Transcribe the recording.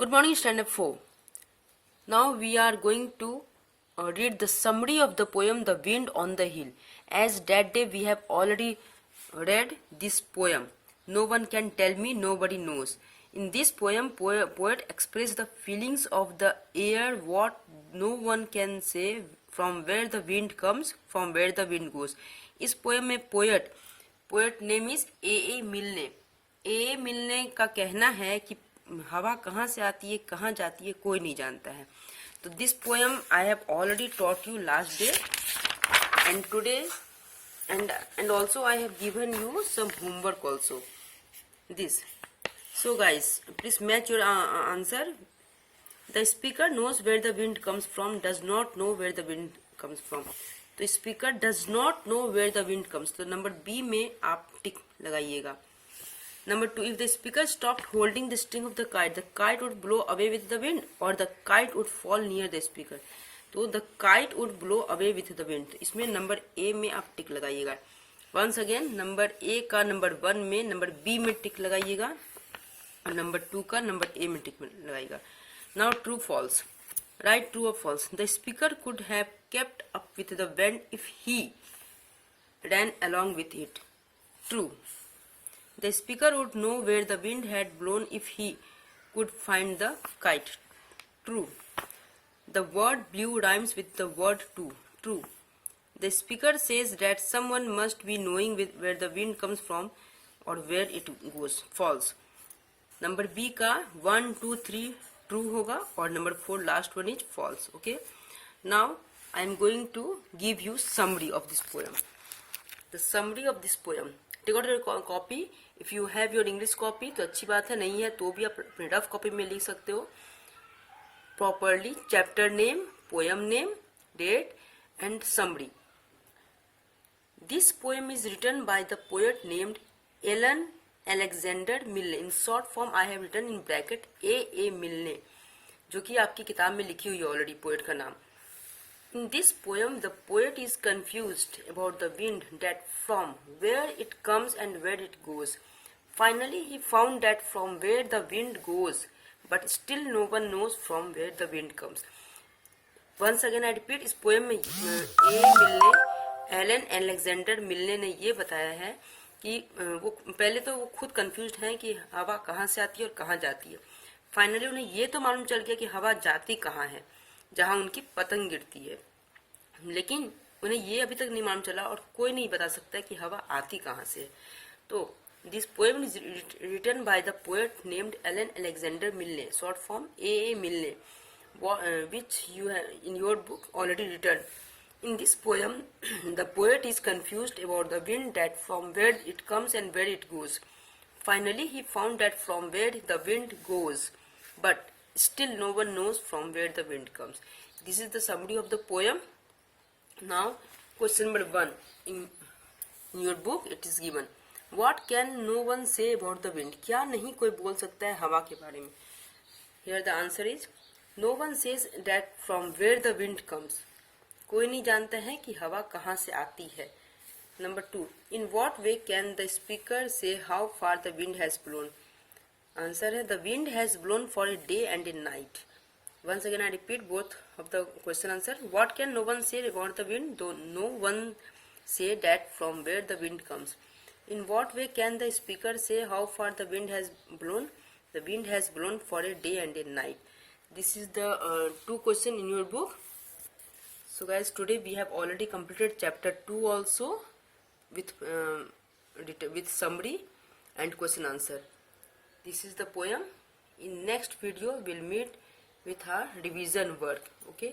Good morning, Standard 4. Now we are going to read the summary of the poem The Wind on the Hill. As that day we have already read this poem. No one can tell me, nobody knows. In this poem, poet expresses the feelings of the air, what no one can say, from where the wind comes, from where the wind goes. इस poem में poet name is A. मिलने. A. मिलने का कहना है कि हवा कहाँ से आती है, कहाँ जाती है, कोई नहीं जानता है. तो this poem I have already taught you last day and today and also I have given you some homework also. This. So guys, please match your answer. The speaker knows where the wind comes from, does not know where the wind comes from. तो speaker does not know where the wind comes. तो number B में आप टिक लगाइएगा. Number 2, if the speaker stopped holding the string of the kite would blow away with the wind or the kite would fall near the speaker. तो the kite would blow away with the wind. इसमें number A में आप टिक लगाइएगा. Once again number A का number 1 में number B में टिक लगाइएगा और नंबर 2 का नंबर ए में टिक लगाइएगा. Now true false. Right true और false. The speaker could have kept up with the wind if he ran along with it. True. The speaker would know where the wind had blown if he could find the kite. True. The word blew rhymes with the word to. True. The speaker says that someone must be knowing where the wind comes from or where it goes. False. Number B का 1, 2, 3 true होगा और number 4 last one is false. Okay. Now I am going to give you summary of this poem. The summary of this poem. Take out your copy. If you have your English copy तो अच्छी बात है, नहीं है तो भी आप अपने रफ कॉपी में लिख सकते हो. Properly chapter name, poem name, date and summary. This poem is written by the poet named Ellen Alexander Milne. In short form I have written in bracket A. Milne, जो कि आपकी किताब में लिखी हुई है ऑलरेडी पोएट का नाम. In this poem, the poet is confused about the wind, that from where it comes and where it goes. Finally, he found that from where the wind goes, but still no one knows from where the wind comes. Once again, I repeat, इस poem में Elon Alexander मिलने ने ये बताया है कि वो पहले तो वो खुद कंफ्यूज्ड हैं कि हवा कहाँ से आती है और कहाँ जाती है. फाइनली उन्हें ये तो मालूम चल गया कि हवा जाती कहाँ है, जहां उनकी पतंग गिरती है, लेकिन उन्हें ये अभी तक नहीं मालूम चला और कोई नहीं बता सकता कि हवा आती कहां से. तो this poem is written by the poet named Alan Alexander Milne, short form A Milne, which you have in your book already written. In this poem the poet is confused about the wind, that from where it comes and where it goes. Finally he found that from where the wind goes, but still no one knows from where the wind comes. This is the summary of the poem. Now question number 1 in your book it is given. What can no one say about the wind? क्या नहीं कोई बोल सकता है हवा के बारे में. Here the answer is no one says that from where the wind comes. कोई नहीं जानता है कि हवा कहाँ से आती है. Number 2, in what way can the speaker say how far the wind has blown? Answer है the wind has blown for a day and a night. Once again I repeat both of the question answer. What can no one say about the wind? Though no one say that from where the wind comes. In what way can the speaker say how far the wind has blown? The wind has blown for a day and a night. This is the 2 question in your book. So guys, today we have already completed chapter 2 also with summary and question answer. This is the poem. In next video we'll meet with our revision work. Okay.